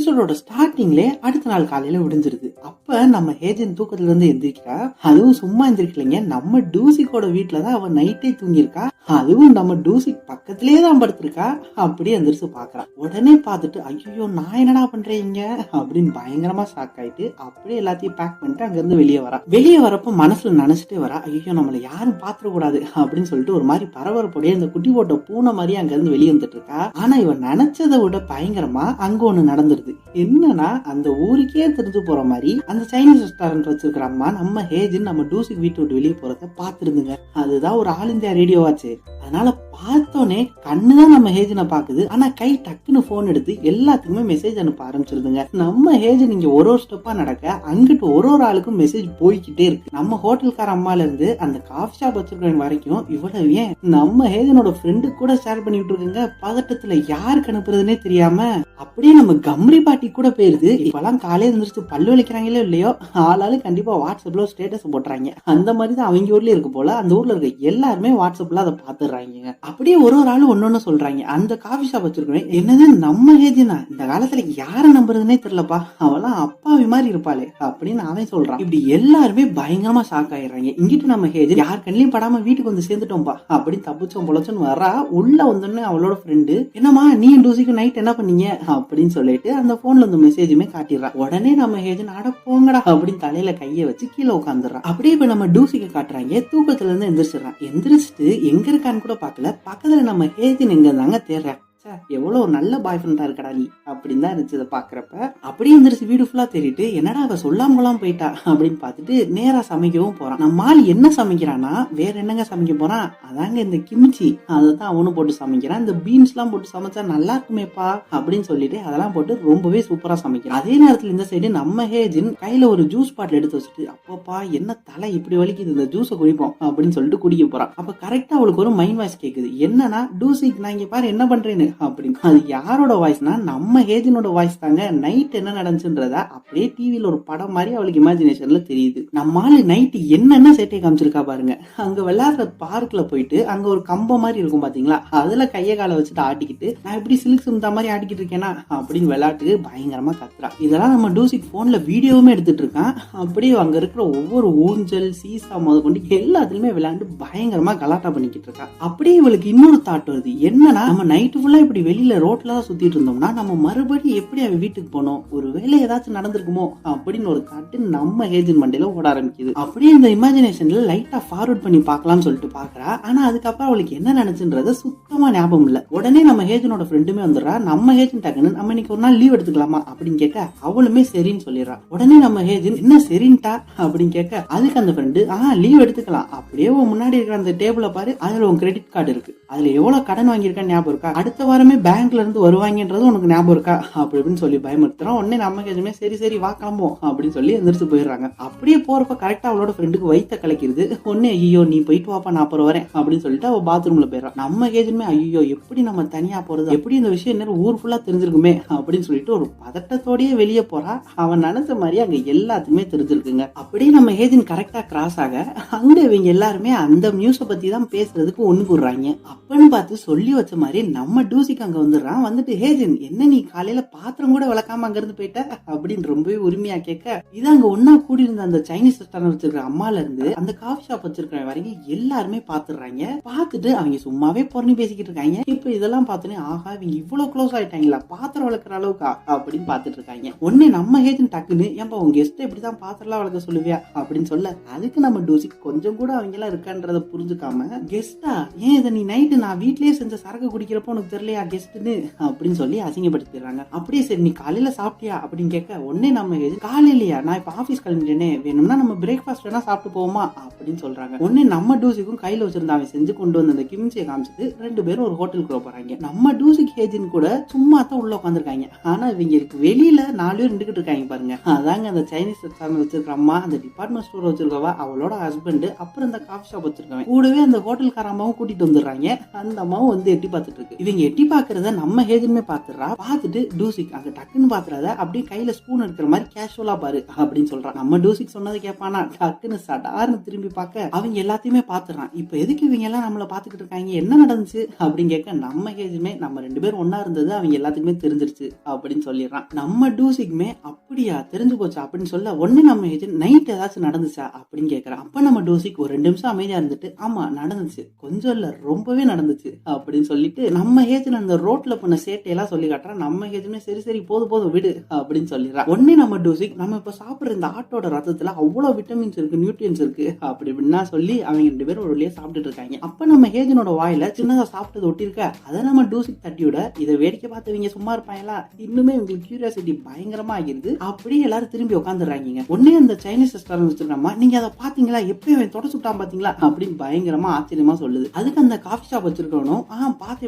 எபிசோடோட ஸ்டார்டிங்லே அடுத்த நாள் காலையில விடிஞ்சிருது. அப்ப நம்ம ஹேஜன் தூக்கத்துல இருந்து எந்திரிக்கிறா. அதுவும் சும்மா எந்திரிக்கலைங்க, நம்ம டூசிக்கோட வீட்டுலதான் அவ நைட்டே தூங்கியிருக்கா. அதுவும் நம்ம டூசிக் பக்கத்திலேயே தான் படுத்திருக்கா. அப்படியே எந்திரிச்சு பாக்குறா. உடனே பார்த்துட்டு ஐயோ நான் என்னடா பண்றீங்க அப்படின்னு பயங்கரமா ஷாக் ஆயிட்டு அப்படியே எல்லாத்தையும் பேக் பண்ணிட்டு அங்க இருந்து வெளியே வரா. வெளியே வரப்ப மனசுல நினைச்சிட்டே வரா, ஐயோ நம்மள யாரும் பாத்துற கூடாது அப்படின்னு சொல்லிட்டு ஒரு மாதிரி பரபரப்போடைய இந்த குட்டி போட்ட பூனை மாதிரி அங்க இருந்து வெளியே வந்துட்டு இருக்கா. ஆனா இவன் நினைச்சதை விட பயங்கரமா அங்க ஒண்ணு நடந்துருது. என்னன்னா அந்த ஊருக்கே தெரிஞ்சு போற மாதிரி அந்த சைனீஸ் ரெஸ்டாரண்ட் வச்சிருக்கிற அம்மா நம்ம ஹேஜன் நம்ம டூசிக் வீட்டு விட்டு வெளியே போறத பாத்துருந்துங்க. அதுதான் ஒரு ஆல் இந்தியா ரேடியோவாச்சு. அதனால பார்த்தோன்னே கண்ணுதான் நம்ம ஹேஜனை பாக்குது. ஆனா கை டக்குன்னு போன் எடுத்து எல்லாத்துக்குமே மெசேஜ் அனுப்ப ஆரம்பிச்சிருதுங்க. நம்ம ஹேஜன் இங்க ஒரு ஸ்டெப்பா நடக்க அங்கிட்டு ஒரு ஆளுக்கும் மெசேஜ் போய்கிட்டே இருக்கு. நம்ம ஹோட்டல்கார அம்மால இருந்து அந்த காஃபி ஷாப் வச்சிருக்கவங்க வரைக்கும் இவ்வளவு ஏன் நம்ம ஹேஜனோட ஃப்ரெண்டு கூட ஷேர் பண்ணிட்டு இருக்குங்க. பதட்டத்துல யாருக்கு அனுப்புறதுன்னே தெரியாம அப்படியே நம்ம கம்ரி பாட்டி கூட போயிருது. இப்பெல்லாம் காலையில இருந்துச்சு பல்லு வலிக்கிறாங்களோ இல்லையோ ஆளாலும் கண்டிப்பா வாட்ஸ்அப்ல ஸ்டேட்டஸ் போட்டுறாங்க. அந்த மாதிரிதான் அவங்க ஊர்ல இருக்கு போல. அந்த ஊர்ல இருக்க எல்லாருமே வாட்ஸ்அப்ல அதை பாத்துறாங்க. அப்படியே ஒரு ஆளு ஒன்னொன்னு சொல்றாங்க. அந்த காஃபி ஷாப் வச்சிருக்கேன் என்னது நம்ம ஹேஜனா இந்த காலத்துல யார நம்புறதுன்னே தெரியலப்பா, அவெல்லாம் அப்பாவி மாதிரி இருப்பாளே அப்படின்னு அவன் சொல்றான். இப்படி எல்லாருமே பயங்கரமா ஷாக் ஆயிடுறாங்க. இங்கிட்டு நம்ம ஹேஜன் யார் கண்ணிலையும் படாம வீட்டுக்கு வந்து சேர்ந்துட்டோம்பா அப்படின்னு தப்பிச்சோம் பொழச்சோன்னு வரா. உள்ள வந்தோன்னு அவளோட ஃப்ரெண்டு என்னமா நீ டூசிக்கு நைட் என்ன பண்ணீங்க அப்படின்னு சொல்லிட்டு அந்த போன்ல இருந்த மெசேஜுமே காட்டிடுறா. உடனே நம்ம ஹேஜன் அட போங்கடா அப்படின்னு தலையில கைய வச்சு கீழே உட்காந்துறான். அப்படியே இப்ப நம்ம டூசிக்கு காட்டுறாங்க. தூக்கத்துல இருந்து எந்திரிச்சிடறான். எந்திரிச்சிட்டு எங்க இருக்கான்னு கூட பாக்கல. பக்கத்துல நம்ம ஹேஜன் எங்க இருந்தாங்க தேடுறேன். எவ்வளவு ஒரு நல்ல பாய் ஃப்ரெண்டா இருக்கடா நீ அப்படின்னு தான் இருந்துச்சு. பாக்குறப்ப அப்படியே இருந்துருச்சு. வீடு ஃபுல்லா தேடிட்டு என்னடா அவ சொல்லாம போயிட்டா அப்படின்னு பாத்துட்டு நேரா சமைக்கவும் போறான். நம்ம ஆள் என்ன சமைக்கிறான்னா வேற என்னங்க சமைக்க போறான், அதாங்க இந்த கிம்ச்சி அதான் அவனும் போட்டு சமைக்கிறான். இந்த பீன்ஸ் எல்லாம் போட்டு சமைச்சா நல்லா இருக்குமேப்பா அப்படின்னு சொல்லிட்டு அதெல்லாம் போட்டு ரொம்பவே சூப்பரா சமைக்கிறான். அதே நேரத்துல இந்த சைடு நம்ம ஹேஜன் கையில ஒரு ஜூஸ் பாட்டில் எடுத்து வச்சுட்டு அப்பப்பா என்ன தலை இப்படி வலிக்குது இந்த ஜூஸை குடிப்போம் அப்படின்னு சொல்லிட்டு குடிக்க போறான். அப்ப கரெக்டா அவளுக்கு ஒரு மைண்ட் வாய்ஸ் கேக்குது. என்னன்னா டூசிக் நான் இங்க பாரு என்ன பண்றேன்னு அப்படின்னு. அது யாரோட வாய்ஸ்னா நம்ம ஹேஜனோட வாய்ஸ் தாங்க. நைட் என்ன நடந்துச்சுன்றத அப்படியே டிவில ஒரு படம் மாதிரி அவளுக்கு இமேஜினேஷன்ல தெரியுது. நம்மால நைட் என்னென்ன சேட்டை காமிச்சிருக்கா பாருங்க. அங்க விளையாடுற பார்க்ல போயிட்டு அங்க ஒரு கம்பம் மாதிரி இருக்கும் பாத்தீங்களா, அதுல கைய கால வச்சுட்டு ஆட்டிக்கிட்டு நான் இப்படி சிலுக்கு சிம்தா மாதிரி ஆட்டிக்கிட்டு இருக்கேனா அப்படின்னு விளையாட்டுக்கு பயங்கரமா கத்துறா. இதெல்லாம் நம்ம டூசிக் போன்ல வீடியோவுமே எடுத்துட்டு இருக்கான். அப்படியே அங்க இருக்கிற ஒவ்வொரு ஊஞ்சல் சீசா முத கொண்டு எல்லாத்துலயுமே விளையாண்டு பயங்கரமா கலாட்டா பண்ணிக்கிட்டு இருக்கா. அப்படியே இவளுக்கு இன்னொரு தாட் வருது. என்னன்னா நம்ம நைட்டு ஃபுல்லா இப்படி வெளியில ரோட்ல தான் சுத்திட்டு இருந்தோம்னா நம்ம மறுபடியும் எப்படி அவ வீட்டுக்கு போனோம், ஒரு வேலை ஏதாச்சும் நடந்திருக்குமோ அப்படின்னு ஒரு தாட்டு நம்ம ஹேஜன் மண்டையில ஓட ஆரம்பிக்குது. அப்படியே இந்த இமேஜினேஷன்ல லைட்டா ஃபார்வர்ட் பண்ணி பார்க்கலாம்னு சொல்லிட்டு பாக்குறா. ஆனா அதுக்கப்புறம் அவளுக்கு என்ன நினைச்சுன்றது சுத்தமா ஞாபகம் இல்ல. உடனே நம்ம ஹேஜனோட ஃப்ரெண்டுமே வந்துடுறா. நம்ம ஹேஜன் டக்குன்னு நம்ம இன்னைக்கு ஒரு நாள் லீவ் எடுத்துக்கலாமா அப்படின்னு கேட்க அவளுமே சரின்னு சொல்லிடுறா. உடனே நம்ம ஹேஜன் என்ன சரின்ட்டா அப்படின்னு கேட்க அதுக்கு அந்த ஃப்ரெண்டு லீவ் எடுத்துக்கலாம், அப்படியே முன்னாடி இருக்கிற அந்த டேபிள பாரு, அதுல உன் கிரெடிட் கார்டு இருக்கு, அதுல எவ்வளவு கடன் வாங்கியிருக்கான்னு ஞாபகம் இருக்கா, அடுத்த வாரமே பேங்க்ல இருந்து வருவாங்கன்றது உனக்கு ஞாபகம் இருக்கா அப்படின்னு சொல்லி பயமுறுத்துறோம். உடனே நமக்கு எதுவுமே சரி சரி வா கிளம்பும் அப்படின்னு சொல்லி எந்திரிச்சு போயிடுறாங்க. அப்படியே போறப்ப கரெக்டா அவளோட ஃப்ரெண்டுக்கு வயித்த கலக்கிறது. ஒன்னே ஐயோ நீ போயிட்டு வாப்பா நான் அப்புறம் வரேன் அப்படின்னு சொல்லிட்டு அவ பாத்ரூம்ல போயிடறான். நம்ம ஏஜென்மே ஐயோ எப்படி நம்ம தனியா போறது, எப்படி இந்த விஷயம் நேரம் ஊர் ஃபுல்லா தெரிஞ்சிருக்குமே அப்படின்னு சொல்லிட்டு ஒரு பதட்டத்தோடயே வெளியே போறா. அவன் நினைச்ச மாதிரி அங்க எல்லாத்துக்குமே தெரிஞ்சிருக்குங்க. அப்படியே நம்ம ஏஜென்ட் கரெக்டா கிராஸ் ஆக அங்க இவங்க எல்லாருமே அந்த நியூஸ பத்தி தான் பேசுறதுக்கு ஒண்ணு கூடுறாங்க. அப்பன்னு பார்த்து சொல்லி வச்ச மாதிரி நம்ம டூசிக்கு அங்க வந்துடுறான். வந்துட்டு ஹேஜன் என்ன நீ காலையில பாத்திரம் கூட விளக்காம அங்க இருந்து போயிட்ட அப்படின்னு ரொம்பவே உரிமையா கேட்க இது அங்க ஒன்னா கூடி இருந்த அந்த சைனீஸ் ரெஸ்டாரண்ட் வச்சிருக்கிற அம்மால இருந்து அந்த காஃபி ஷாப் வச்சிருக்கிற வரைக்கும் எல்லாருமே பாத்துறாங்க. பாத்துட்டு அவங்க சும்மாவே பொறணி பேசிக்கிட்டு இருக்காங்க. இப்ப இதெல்லாம் பார்த்தோன்னே ஆஹா இவங்க இவ்வளவு க்ளோஸ் ஆயிட்டாங்களா பாத்திரம் வளர்க்குற அளவுக்கா அப்படின்னு பாத்துட்டு இருக்காங்க. உடனே நம்ம ஹேஜன் டக்குன்னு ஏன்பா உங்க கெஸ்ட் இப்படிதான் பாத்திரம் வளர்க்க சொல்லுவியா அப்படின்னு சொல்ல அதுக்கு நம்ம டூசிக்கு கொஞ்சம் கூட அவங்க எல்லாம் இருக்கான்றத புரிஞ்சுக்காம கெஸ்டா ஏன் இதை நீ நைட்டு நான் வீட்லயே செஞ்ச சரக்கு குடிக்கிறப்போ உனக்கு தெரியலையா கெஸ்ட்னு அப்படின்னு சொல்லி அசிங்கப்படுத்திடுறாங்க. அப்படியே சரி நீ காலையில சாப்பிட்டியா அப்படின்னு கேட்க உடனே நம்ம காலையிலயா நான் இப்ப ஆபீஸ் கிளம்பிட்டேனே வேணும்னா நம்ம பிரேக்ஃபாஸ்ட் வேணா சாப்பிட்டு போவோமா அப்படின்னு சொல்றாங்க. உடனே நம்ம டூசிக்கும் கையில வச்சிருந்த அவன் செஞ்சு கொண்டு வந்த அந்த கிம்ச்சியை காமிச்சிட்டு ரெண்டு பேரும் ஒரு ஹோட்டலுக்குள்ள போறாங்க. நம்ம டூசிக் ஹேஜன் கூட சும்மா தான் உள்ள உட்காந்துருக்காங்க. ஆனா இவங்களுக்கு வெளியில 4 பேர் நின்றுகிட்டு இருக்காங்க பாருங்க. அதாங்க அந்த சைனீஸ் ரெஸ்டாரண்ட் வச்சிருக்க அம்மா, அந்த டிபார்ட்மெண்ட் ஸ்டோர் வச்சிருக்கவா அவளோட ஹஸ்பண்ட், அப்புறம் இந்த காஃபி ஷாப் வச்சிருக்கவன், கூடவே அந்த ஹோட்டல்கார அம்மாவும் கூட்டிட்டு வந்துடுறாங்க. அந்த அம்மாவும் வந்து எட்டி பார்த்துட்டு இருக்கு. இவங்க எட்டி பாக்குறத நம்ம ஹேஜனுமே பாத்துறா. பார்த்துட்டு டூசிக் அங்க டக்குன்னு பாத்துறாத, அப்படியே கையில ஸ்பூன் எடுக்கிற மாதிரி கேஷுவலா பாரு அப்படின்னு சொல்றான். நம்ம டூசிக் சொன்னது கேட்பானா, டக்குன்னு சடார்னு திரும்பி பார்க்க அவங்க எல்லாத்தையுமே பாத்துறான். இப்ப எதுக்கு இவங்க எல்லாம் நம்மள பாத்துக்கிட்டு இருக்காங்க, என்ன நடந்துச்சு அப்படின்னு கேட்க நம்ம ஹேஜனுமே நம்ம 2 பேரும் ஒன்னா இருந்தது அவங்க எல்லாத்துக்குமே தெரிஞ்சிருச்சு அப்படின்னு சொல்லிடுறான். நம்ம டூசிக்குமே அப்படியா தெரிஞ்சு போச்சா அப்படின்னு சொல்ல உடனே நம்ம ஹேஜன் நைட் ஏதாச்சும் நடந்துச்சா அப்படின்னு கேட்கறான். அப்ப நம்ம டூசிக் ஒரு 2 நிமிஷம் அமைதியா இருந்துட்டு ஆமா நடந்துச்சு, கொஞ்சம் இல்ல ரொம்பவே நடந்துச்சு அப்படின்னு சொல்லிட்டு நம்ம ஹேஜன் அந்த ரோட்ல பண்ண சேட்டையெல்லாம் சொல்லி காட்டுறான். நம்ம ஹேஜனுமே சரி சரி போதும் விடு அப்படின்னு சொல்லிடுறான். உடனே நம்ம டூசிக் நம்ம இப்ப சாப்பிடுற இந்த ஆட்டோட ரத்தத்துல அவ்வளவு விட்டமின்ஸ் இருக்கு, நியூட்ரியன்ஸ் இருக்கு அப்படி இப்படின்னா சொல்லி அவங்க 2 பேரும் ஒரு வழியா சாப்பிட்டுட்டு இருக்காங்க. அப்ப நம்ம ஹேஜனோட வாயில சின்னதா சாப்பிட்டது ஒட்டி இருக்க, அதை நம்ம டூசிக் தட்டியோட இதை வேடிக்கை பார்த்தவங்க சும்மா இருப்பாங்களா, இன்னுமே உங்களுக்கு கியூரியாசிட்டி பயங்கரமா ஆகிருது. அப்படியே எல்லாரும் திரும்பி உட்காந்துறாங்க. உடனே அந்த சைனீஸ் ரெஸ்டாரண்ட் வச்சிருக்கோமா, நீங்க அதை பாத்தீங்களா, எப்படி அவன் தொட சுட்டான் பாத்தீங்களா அப்படின்னு பயங்கரமா ஆச்சரியமா சொல்லுது. அதுக்கு அந்த காஃபி ஷாப் வச்சிருக்கணும்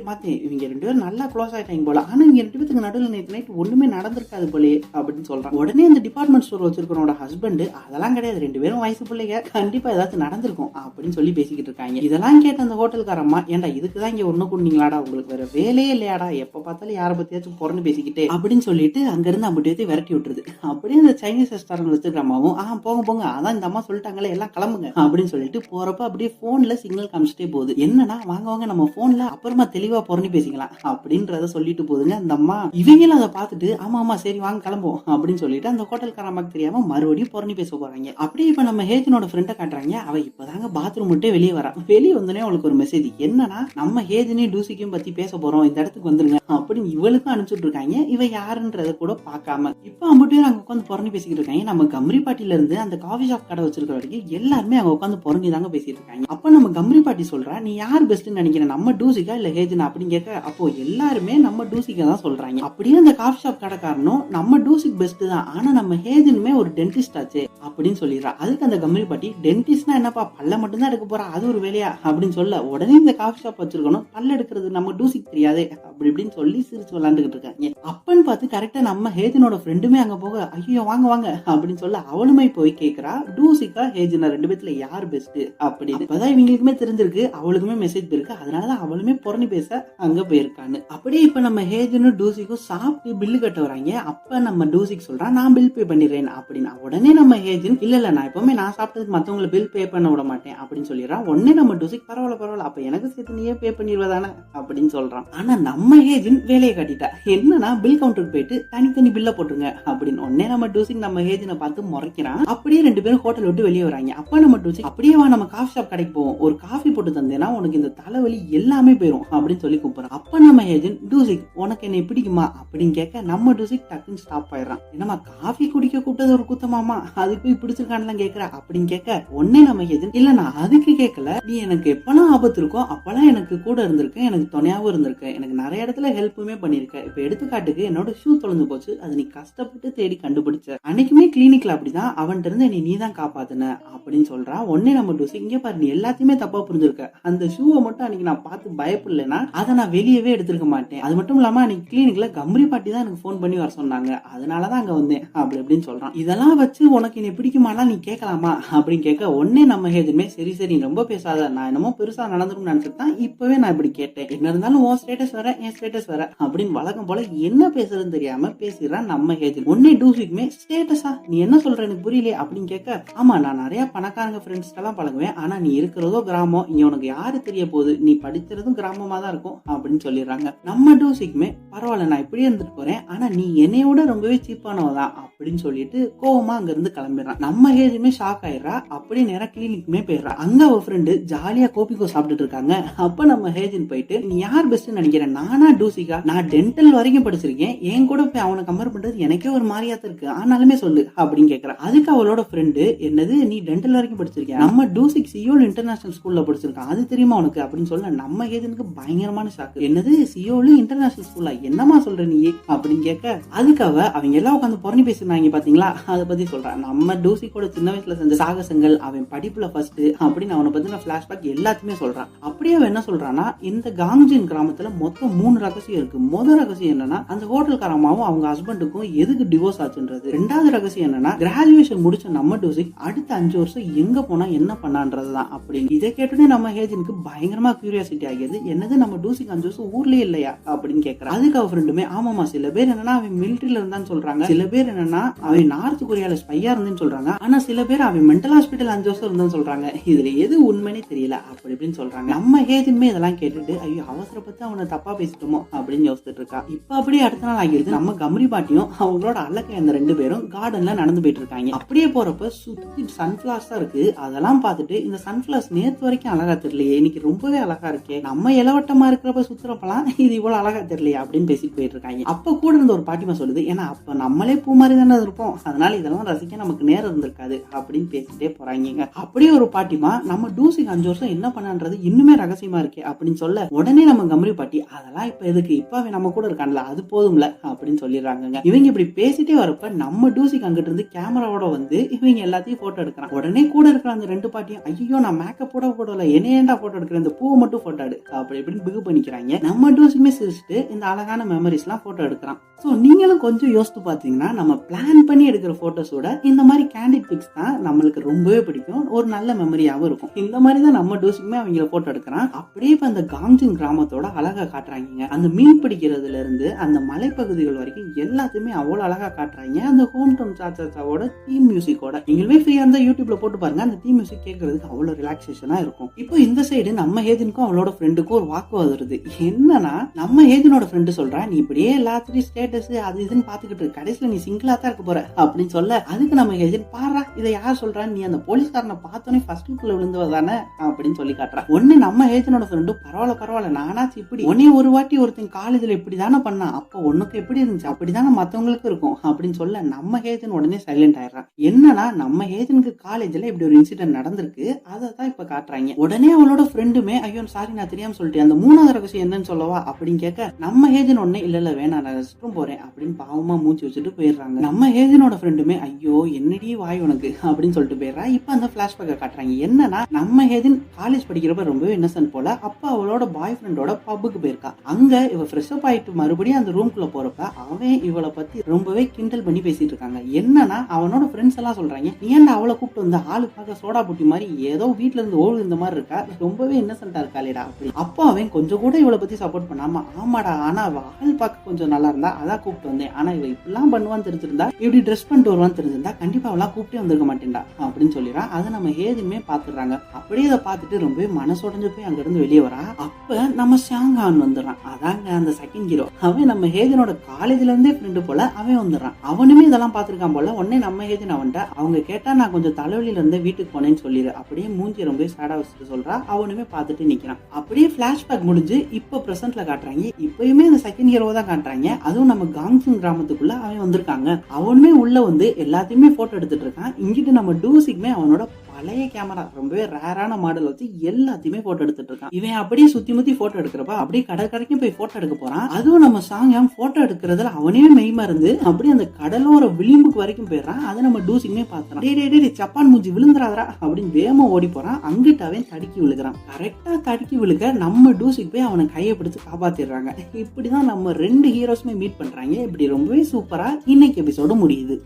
பார்த்தேன் இவங்க 2 பேரும் நல்லா க்ளோஸ் ஆயிட்டாங்க போல, ஆனா இவங்க 2 பேருக்கு நடுவில் நேற்று நைட் ஒண்ணுமே நடந்திருக்காது போலே அப்படின்னு சொல்றான். உடனே அந்த டிபார்ட்மெண்ட் ஸ்டோர் வச்சிருக்கனோட ஹஸ்பண்ட் அதெல்லாம் கிடையாது, 2 பேரும் வயசு பிள்ளைங்க, கண்டிப்பா ஏதாச்சும் நடந்திருக்கும் அப்படின்னு சொல்லி பேசிக்கிட்டு இருக்காங்க. இதெல்லாம் கேட்ட அந்த ஹோட்டல்காரம்மா, ஏன்டா இதுக்குதான் இங்க ஒண்ணு கூண்டிங்களாடா, உங்களுக்கு வேற வேலையே இல்லையாடா, எப்ப பார்த்தாலும் யாரை பத்தியாச்சும் பொறந்து பேசிக்கிட்டே அப்படின்னு சொல்லிட்டு அங்க இருந்து அம்பிட்டு விரட்டி விட்டுருது. அப்படியே அந்த சைனீஸ் ரெஸ்டாரண்ட் வச்சிருக்காமாவும் போங்க அதான் இந்த அம்மா சொல்லிட்டாங்களே எல்லாம் கிளம்புங்க அப்படின்னு சொல்லிட்டு போறப்ப அப்படியே போன்ல சிக்னல் காமிச்சிட்டே போகுது. என்னன்னா வாங்க நம்ம போன்ல அப்புறமா தெளிவா பொறந்து பேசிக்கலாம் அப்படின்றத சொல்லிட்டு போகுதுங்க அந்த அம்மா. இவங்களும் அதை பார்த்துட்டு ஆமா சரி வாங்க கிளம்புவோம் அப்படின்னு சொல்லிட்டு அந்த ஹோட்டல்காரம்மாக்கு தெரியாம மறுபடியும் பொறந்து பேச போறாங்க. அப்படியே இப்ப நம்ம ஹேஜனோட ஃப்ரெண்ட காட்டுறாங்க. அவ இப்பதாங்க பாத்ரூம் விட்டு வெளியே வரா. வெளியே வந்தோடனே அவளுக்கு ஒரு மெசேஜ், என்னன்னா நம்ம ஹேஜனையும் டூசிக்கும் பத்தி பேச போறோம், இந்த இடத்துக்கு வந்துருங்க அப்படின்னு இவளுக்கும் அனுப்பிச்சுட்டு இருக்காங்க. இவ யாருன்றத கூட பார்க்காம இப்ப அம்பிட்டு அங்க உட்காந்து பொறந்து பேசிக்கிட்டு இருக்காங்க. நம்ம கம்ரி பாட்டில இருந்து அந்த காஃபி ஷாப் கடை வச்சிருக்க வரைக்கும் எல்லாருமே அங்க உட்காந்து பொறங்கி தாங்க பேசிட்டு இருக்காங்க. அப்ப நம்ம கம்ரி பாட்டி சொல்றா, நீ யார் பெஸ்ட் நினைக்கிறேன், நம்ம டூசிக்கா இல்ல ஹேஜனா அப்படின்னு கேட்க, அப்போ எல்லாருமே நம்ம டூசிக்கா தான் சொல்றாங்க. அப்படியே அந்த காஃபி ஷாப் கடைக்காரனும் நம்ம டூசிக் பெஸ்ட் தான், ஆனா நம்ம ஹேஜனுமே ஒரு டென்டிஸ்ட் ஆச்சு அப்படின்னு சொல்லிடுறா. அதுக்கு அந்த கம்ரி பாட்டி, டென்டிஸ்ட்னா என்னப்பா பல்ல மட்டும் தான் எடுக்க போறா, அது ஒரு வேலையா அப்படின்னு சொல்ல உடனே இந்த காஃபி ஷாப் வச்சிருக்கணும் பல்ல எடுக்கிறது நம்ம டூசிக் தெரியாதே அப்படி இப்படின்னு சொல்லி சிரிச்சு விளையாண்டுகிட்டு இருக்காங்க. அப்பன்னு பார்த்து கரெக்டா நம்ம ஹேஜனோட ஃப்ரெண்டுமே அங்க போக, ஐயோ வாங்க அப்படின்னு சொல்ல அவளுமே போய் கேக்குறா, டூசிக்கா ஹேஜனா 2 பேத்துல யார் பெஸ்ட் அப்படின்னு. அப்பதான் இவங்களுக்குமே தெரிஞ்சிருக்கு, அவளுக்குமே மெசேஜ் போயிருக்கு, அதனாலதான் அவளுமே பொறணி பேச அங்க போயிருக்கான்னு. அப்படியே இப்ப நம்ம ஹேஜனும் டூசிக்கும் சாப்பிட்டு பில்லு கட்ட வராங்க. அப்ப நம்ம டூசிக் சொல்றான், நான் பில் பே பண்ணிடுறேன் அப்படின்னா. உடனே நம்ம ஹேஜன், இல்ல நான் எப்பவுமே நான் சாப்பிட்டதுக்கு மத்தவங்களை பில் பே பண்ண விட மாட்டேன் அப்படின்னு சொல்லிடுறான். உடனே நம்ம டூசிக், பரவாயில்ல அப்ப எனக்கு சேர்த்து நீயே பே பண்ணிடுவதானே அப்படின்னு சொல்றான். ஆனா நம்ம ஹேஜன் வேலையை காட்டிட்டா, என்னன்னா பில் கவுண்டருக்கு போயிட்டு தனித்தனி பில்ல போட்டுருங்க அப்படின்னு. உடனே நம்ம டூசிக் நம்ம ஹேஜனை பார்த்து முறைக்கிறான். அப்படியே 2 பேரும் ஹோட்டல் விட்டு வெளியே வராங்க. அப்ப நம்ம டூசிக், அப்படியே வா நம்ம காஃபி ஷாப் கடைக்கு போவோம், ஒரு காஃபி போட்டு தந்தேன்னா உனக்கு இந்த தலைவலி எல்லாமே போயிடும் அப்படின்னு சொல்லி கூப்பிடுறான். அப்ப நம்ம ஏஜென்ட், டூசிக் உனக்கு என்னை பிடிக்குமா அப்படின்னு கேட்க, நம்ம டூசிக் டக்குன்னு ஸ்டாப் ஆயிடுறான். என்னமா காஃபி குடிக்க கூப்பிட்டது ஒரு குத்தமாமா, அதுக்கு போய் பிடிச்சிருக்கான்னு கேட்கற அப்படின்னு கேட்க, உடனே நம்ம ஏஜென்ட், இல்ல நான் அதுக்கு கேட்கல, நீ எனக்கு எப்பெல்லாம் ஆபத்து இருக்கோ அப்பெல்லாம் எனக்கு கூட இருந்திருக்க, எனக்கு துணையாவும் இருந்திருக்க, எனக்கு நிறைய இடத்துல ஹெல்ப்புமே பண்ணிருக்க. இப்ப எடுத்துக்காட்டுக்கு என்னோட ஷூ தொலைஞ்சு போச்சு, அது நீ கஷ்டப்பட்டு தேடி கண்டுபிடிச்ச, அன்னைக்குமே கிளினிக்ல அப்படிதான் அவன்கிட்ட இருந்து நீ தான் காப்பாத்துன அப்படின்னு சொல்றா. உடனே நம்ம டூசிக், இங்க பாரு நீ எல்லாத்தையுமே தப்பா புரிஞ்சிருக்க, அந்த ஷூவை மட்டும் அன்னைக்கு நான் பார்த்து பயப்படலைன்னா அதை நான் வெளியவே எடுத்திருக்க மாட்டேன். அது மட்டும் இல்லாம அன்னைக்கு கிளினிக்ல கம்ரி பாட்டி தான் எனக்கு போன் பண்ணி வர சொன்னாங்க, அதனாலதான் அங்க வந்தேன் அப்படி அப்படின்னு சொல்றான். இதெல்லாம் வச்சு உனக்கு என்னை பிடிக்குமானா நீ கேட்கலாமா அப்படின்னு கேட்க, உடனே நம்ம ஹேஜனுமே, சரி ரொம்ப பேசாத, நான் என்னமோ பெருசா நடந்துரும் நினைச்சிட்டு தான் இப்பவே நான் இப்படி கேட்டேன், என்ன இருந்தாலும் உன் ஸ்டேட்டஸ் வேற என் ஸ்டேட்டஸ் வேற அப்படின்னு வழக்கம் போல என்ன பேசுறதுன்னு தெரியாம பேசுறான் நம்ம ஹேஜன். உடனே டூசிக்குமே, ஸ்டேட்டஸா நீ என்ன சொல்ற எனக்கு புரியல அப்படின்னு கேட்க, ஆமா நான் நிறைய பணக்காரங்க ஃப்ரெண்ட்ஸ் எல்லாம் பழகுவேன், ஆனா நீ இருக்கிறதோ கிராமம், இங்க உனக்கு யாரு தெரிய போகுது, நீ படிக்கிறதும் கிராமமா தான் இருக்கும் அப்படின்னு சொல்லிடுறாங்க. நம்ம டூசிக்குமே, பரவாயில்ல நான் இப்படியே இருந்துட்டு போறேன், ஆனா நீ என்னையோட ரொம்பவே சீப்பானவதான் அப்படின்னு சொல்லிட்டு கோவமா அங்க இருந்து கிளம்பிடுறான். நம்ம ஹேஜுமே ஷாக் ஆயிடுறா. அப்படியே நேரம் கிளினிக்குமே போயிடுறா. அங்க அவ ஃப்ரெண்டு ஜாலியா கோபிக்கோ சாப்பிட்டுட்டு இருக்காங்க. அப்ப நம்ம ஹேஜன் போயிட்டு, நீ யார் பெஸ்ட் நினைக்கிறேன், நானா டூசிக்கா, நான் டென்டல் வரைக்கும் படிச்சிருக்கேன், என் கூட போய் அவனை கம்பேர் பண்றது எனக்கே ஒரு மாதிரியாத்த இருக்கு, ஆனாலுமே சொல்லு அப்படின்னு கேக்குறா. அதுக்கு அவளோட ஃப்ரெண்டு, என்னது நீ டென்டல் வரைக்கும் படிச்சிருக்கேன், நம்ம டூசிக் சியோல் இன்டர்நேஷனல் ஸ்கூல்ல படிச்சிருக்கான், அது தெரியுமா உனக்கு அப்படின்னு சொல்ல நம்ம ஹேஜனுக்கு பயங்கரமான ஷாக்கு. என்னது சியோல் இன்டர்நேஷனல் ஸ்கூல்ல, என்னமா சொல்ற நீ அப்படின்னு கேட்க, அதுக்கு அவங்க எல்லாம் உட்காந்து பொறணி பேசிருந்தாங்க பாத்தீங்களா, அதை பத்தி சொல்றான். நம்ம டூசிக்கோட சின்ன வயசுல செஞ்ச சாகசங்கள், அவன் படிப்புல ஃபர்ஸ்ட் அப்படின்னு அவனை பத்தின பிளாஷ்பேக் எல்லாத்தையுமே சொல்றான். அப்படியே அவன் என்ன சொல்றான்னா, இந்த காங்ஜின் கிராமத்துல மொத்தம் 3 ரகசியம் இருக்கு. முதல் ரகசியம் என்னன்னா, அந்த ஹோட்டல் ஹோட்டல்கார அம்மாவும் அவங்க ஹஸ்பண்டுக்கும் எதுக்கு டிவோர்ஸ் ஆச்சுன்றது. ரெண்டாவது ரகசியம் என்னன்னா, கிராஜுவேஷன் முடிச்ச நம்ம டூசிக் அடுத்த 5 வருஷம் எங்க போனா என்ன பண்ணான்றதுதான் அப்படின்னு. இதை கேட்டோன்னே நம்ம ஹேஜனுக்கு பயங்கரமா கியூரியாசிட்டி ஆகியது. என்னது நம்ம டூசிக் 5 வருஷம் ஊர்லயே இல்லையா அப்படின்னு கேட்கறான். அதுக்கு அவ ஃப்ரெண்டுமே ஆமாமா, சில பேர் என்னன்னா அவன் மிலிட்டரியில இருந்தான்னு சொல்றாங்க, சில பேர் என்னன்னா அவன் நார்த் கொரியால ஸ்பையா இருந்தேன்னு சொல்றாங்க, ஆனா சில பேர் அவன் மென்டல் ஹாஸ்பிட்டல் 5 வருஷம் இருந்தான்னு சொல்றாங்க, இதுல எது உண்மைனே தெரியல அப்படி இப்படின்னு சொல்றாங்க. நம்ம ஹேஜனுமே இதெல்லாம் கேட்டுட்டு ஐயோ அவசரப்பட்டு அவனை தப்பா பேசிட்டோமோ அப்படின்னு யோசிச்சுட்டு இருக்கா. இப்ப அப்படியே அடுத்த நாள் ஆகிருது. நம்ம கமரி பாட்டியும் அவங்களோட அழகை அந்த 2 பேரும் கார்டன்ல நடந்து போயிட்டு இருக்காங்க. அப்படியே போறப்ப சுத்தி சன்ஃபிளவர்ஸ் தான் இருக்கு. அதெல்லாம் பார்த்துட்டு இந்த சன்ஃபிளவர்ஸ் நேத்து வரைக்கும் அழகா தெரியலையே, இன்னைக்கு ரொம்பவே அழகா இருக்கே, நம்ம இளவட்டமா இருக்கிறப்ப சுத்துறப்பலாம் இது இவ்வளவு அழகா தெரியலையே அப்படின்னு பேசிட்டு போயிட்டு இருக்காங்க. அப்ப கூட இருந்த ஒரு பாட்டிமா சொல்லுது, ஏன்னா அப்ப நம்மளே பூ மாதிரி தானே இருப்போம், அதனால இதெல்லாம் ரசிக்க நமக்கு நேரம் இருந்திருக்காது அப்படின்னு பேசிட்டே போறாங்க. அப்படியே ஒரு பாட்டிமா நம்ம டூசிக்கு 5 வருஷம் என்ன பண்ணான்றது இன்னுமே ரகசியமா இருக்கே அப்படின்னு சொல்ல, உடனே நம்ம கமரி பாட்டி அதெல்லாம் இப்ப எதுக்கு, இப்ப நம்ம கூட இருக்கான்ல அது போதும்ல அப்படின்னு சொல்லிடுறாங்க. இவங்க இப்படி பேசிட்டே வரப்ப நம்ம டூசிக்கு அங்கிட்டு இருந்து கேமராவோட வந்து இவங்க எல்லாத்தையும் போட்டோ எடுக்கிறான். உடனே கூட இருக்கிற அந்த 2 பாட்டியும் ஐயோ நான் மேக்கப் போடல, என்ன ஏன்டா போட்டோ எடுக்கிறேன், இந்த பூவை மட்டும் போட்டோ எடு அப்படி இப்படின்னு பிகு பண்ணிக்கிறாங்க. நம்ம டூசிக்குமே சிரிச்சுட்டு இந்த அழகான மெமரிஸ் எல்லாம் போட்டோ எடுக்கிறான். சோ நீங்களும் கொஞ்சம் யோசித்து பாத்தீங்கன்னா நம்ம பிளான் பண்ணி எடுக்கிற போட்டோஸோட இந்த மாதிரி கேண்டிட் பிக்ஸ் தான் நம்மளுக்கு ரொம்பவே பிடிக்கும், ஒரு நல்ல மெமரியாவும் இருக்கும். இந்த மாதிரி தான் நம்ம டூசிக்குமே அவங்கள போட்டோ எடுக்கிறான். அப்படியே இப்ப அந்த காங்ஜிங் கிராமத்தோட அழகா காட்டுறாங்க. அந்த மீன் பிடிக்கிறதுல இருந்து அந்த மலைப்பகுதிகள் வரைக்கும் எல்லாத்தையுமே அவ்வளவு அழகா காட்டுறாங்க. அந்த ஹோம் டவுன் சாச்சாவோட தீம் மியூசிக்கோட நீங்களுமே ஃப்ரீயா இருந்தா யூடியூப்ல போட்டு பாருங்க, அந்த தீம் மியூசிக் கேட்கறதுக்கு அவ்வளவு ரிலாக்ஸேஷனா இருக்கும். இப்போ இந்த சைடு நம்ம ஹேஜனுக்கும் அவளோட ஃப்ரெண்டுக்கும் ஒரு வாக்குவாதம் வருது. என்னன்னா நம்ம ஹேஜனோட ஃப்ரெண்டு சொல்றா, நீ இப்படியே எல்லாத்தையும் ஸ்டேட்டஸ் அது இதுன்னு பாத்துக்கிட்டு கடைசியில நீ சிங்கிளா தான் இருக்க போற அப்படின்னு சொல்ல, அதுக்கு நம்ம ஹேஜன் பாரா இதை யார் சொல்றா, நீ அந்த போலீஸ்காரனை பார்த்தோன்னே ஃபர்ஸ்ட் லுக்ல விழுந்தவதானே அப்படின்னு சொல்லி காட்டுறா. ஒண்ணு நம்ம ஹேஜனோட ஃப்ரெண்டு பரவாயில்ல நானாச்சு இப்படி ஒன்னே ஒரு வாட்டி ஒருத்தன் காலேஜ்ல இப்படிதானே பண்ணா, அப்ப உனக்கு எப்படி இருந்துச்சு அப்படிதானே மத்தவங்களுக்கு இருக்கும் அப்படின்னு சொல்ல, நம்ம ஹேஜன் உடனே சைலண்ட் ஆயிடுறான். என்னன்னா நம்ம ஹேஜனுக்கு காலேஜ்ல இப்படி ஒரு இன்சிடென்ட் நடந்திருக்கு, அதை தான் இப்ப காட்டுறாங்க. உடனே அவளோட ஃப்ரெண்டுமே ஐயோ சாரி நான் தெரியாம சொல்லிட்டேன், அந்த 3வது ரகசியம் என்னன்னு சொல்லவா அப்படின்னு கேட்க, நம்ம ஹேஜன் உடனே இல்ல வேணாம் நான் ரெஸ்ட்ரூம் போறேன் அப்படின்னு பாவமா மூச்சு வச்சுட்டு போயிடுறாங்க. நம்ம ஹேஜனோட ஃப்ரெண்டுமே ஐயோ என்னடி வாய் உனக்கு அப்படின்னு சொல்லிட்டு போயிடுறா. இப்ப அந்த பிளாஷ்பேக்க காட்டுறாங்க. என்னன்னா நம்ம ஹேஜன் காலேஜ் படிக்கிறப்ப ரொம்பவே இன்னசென்ட் போல, அப்ப அவளோட பாய் ஃப்ரெண்டோட பப்புக்கு போயிருக்கா. அங்க இவ ஃப்ரெஷ் அப் ஆயிட்டு மறுபடியும் அந்த ரூம்குள்ள போறப்ப அவன் இவளை பத்தி ரொம்பவே கிண்டல் பண்ணி பேசிட்டு இருக்காங்க. என்னன்னா அவனோட ஃப்ரெண்ட்ஸ் எல்லாம் சொல்றாங்க, நீ ஏன்டா அவளை கூப்பிட்டு வந்து ஆளு பார்க்க சோடா புட்டி மாதிரி ஏதோ வீட்டுல இருந்து ஓடு இந்த மாதிரி இருக்கா, ரொம்பவே இன்னசென்ட்டா இருக்காளேடா அப்படி. அப்போ அவன் கொஞ்சம் கூட இவளை பத்தி சப்போர்ட் பண்ணாம, ஆமாடா ஆனா ஆள் பார்க்க கொஞ்சம் நல்லா இருந்தா அதான் கூப்பிட்டு வந்தேன், ஆனா இவ இப்படிலாம் பண்ணுவான்னு தெரிஞ்சிருந்தா, இப்படி ட்ரெஸ் பண்ணிட்டு வருவான்னு தெரிஞ்சிருந்தா கண்டிப்பா அவளா கூப்பிட்டே வந்திருக்க மாட்டேன்டா அப்படின்னு சொல்லிடுறான். அதை நம்ம ஹேஜனுமே பாத்துறாங்க. அப்படியே இதை பார்த்துட்டு ரொம்பவே மனசுடைஞ்சு போய் அங்க இருந்து வெளியே வரா. அப்ப நம்ம ஷாங்கான் வந்துடுறான். அதாங்க அந்த செகண்ட் ஹீரோ. அவன் நம்ம ஹேஜனோட காலேஜ்ல இருந்தே ஃப்ரெண்டு போல அவன் வந்துடுறான். அவனுமே இதெல்லாம் பாத்துருக்கான் போல. உடனே நம்ம ஹேஜன் அவன்கிட்ட அவங்க கேட்டா நான் கொஞ்சம் தலைவலியில இருந்து வீட்டுக்கு போனேன்னு சொல்லிடு அப்படியே மூஞ்சி ரொம்ப சேடா வச்சுட்டு சொல்றா. அவனுமே பார்த்துட்டு நிக்கிறான். அப்படியே பிளாஷ்பேக் முடிஞ்சு இப்ப பிரசன்ட்ல காட்டுறாங்க. இப்பயுமே அந்த செகண்ட் ஹீரோ தான் காட்டுறாங்க. அதுவும் நம்ம காங்ஜிங் கிராமத்துக்குள்ள அவன் வந்திருக்காங்க. அவனுமே உள்ள வந்து எல்லாத்தையுமே போட்டோ எடுத்துட்டு இருக்கான். இங்கிட்டு நம்ம டூசிக்குமே அவனோட பழைய கேமரா ரொம்பவே ரேரான மாடல் வச்சு எல்லாத்தையுமே போட்டோ எடுத்துட்டு இருக்கான். இவன் அப்படியே சுத்தி முத்தி போட்டோ எடுக்கிறப்ப அப்படியே கடற்கரைக்கும் போய் போட்டோ எடுக்க போறான். அதுவும் நம்ம சாங் போட்டோ எடுக்கிறதுல அவனே மெய்மா இருந்து அப்படியே அந்த கடலோர விளிம்புக்கு வரைக்கும் போயிடுறான். அதை நம்ம டூசிக்குமே பாத்துறான். டே சப்பான் மூஞ்சி விழுந்துறாதரா அப்படின்னு வேகமா ஓடி போறான். அங்கிட்ட அவன் தடுக்கி விழுகிறான். கரெக்டா தடுக்கி விழுக நம்ம டூசிக்கு போய் அவனை கையை பிடிச்சு காப்பாத்திடுறாங்க. இப்படிதான் நம்ம 2 ஹீரோஸ்மே மீட் பண்றாங்க. இப்படி ரொம்பவே சூப்பரா இன்னைக்கு எபிசோடு முடியுது.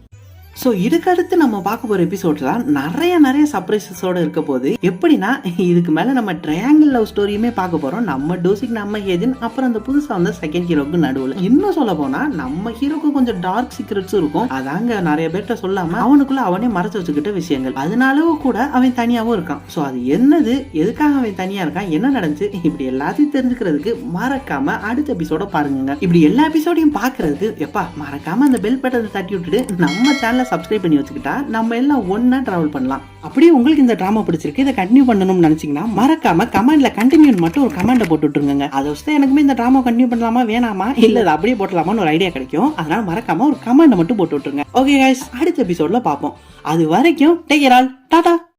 ஸோ இதுக்கடுத்து நம்ம பார்க்க போகிற எபிசோட்லாம் நிறைய சர்ப்ரைசஸோட இருக்க போது. எப்படின்னா இதுக்கு மேலே நம்ம ட்ரையாங்கிள் லவ் ஸ்டோரியுமே பார்க்க போகிறோம். நம்ம டூசிக் நம்ம ஹேஜன் அப்புறம் அந்த புதுசாக வந்து செகண்ட் ஹீரோக்கு நடுவில். இன்னும் சொல்ல போனால் நம்ம ஹீரோக்கு கொஞ்சம் டார்க் சீக்ரெட்ஸும் இருக்கும். அதாங்க நிறைய பேர்ட்ட சொல்லாமல் அவனுக்குள்ள அவனே மறைச்சு வச்சுக்கிட்ட விஷயங்கள். அதனாலவும் கூட அவன் தனியாகவும் இருக்கான். ஸோ அது என்னது, எதுக்காக அவன் தனியாக இருக்கான், என்ன நடந்துச்சு, இப்படி எல்லாத்தையும் தெரிஞ்சுக்கிறதுக்கு மறக்காம அடுத்த எபிசோட பாருங்க. இப்படி எல்லா எபிசோடையும் பார்க்கறதுக்கு எப்பா மறக்காம அந்த பெல் பட்டனை தட்டி விட்டுட்டு நம்ம சேனல் சப்ஸ்கிரைப் பண்ணி வச்சுக்கிட்டா நம்ம எல்லாம் ஒன்னா டிராவல் பண்ணலாம். அப்படியே உங்களுக்கு இந்த டிராமா பிடிச்சிருக்கு, இதை கண்டினியூ பண்ணணும்னு நினைச்சீங்கன்னா மறக்காம கமெண்ட்ல கண்டினியூ மட்டும் ஒரு கமெண்ட் போட்டு விட்டுருங்க. அதை வச்சு எனக்குமே இந்த டிராமா கண்டினியூ பண்ணலாமா வேணாமா இல்ல அப்படியே போட்டலாமான்னு ஒரு ஐடியா கிடைக்கும். அதனால மறக்காம ஒரு கமெண்ட் மட்டும் போட்டு விட்டுருங்க. ஓகே गाइस, அடுத்த எபிசோட்ல பார்ப்போம். அது வரைக்கும் டேக் கேர் ஆல், டாடா.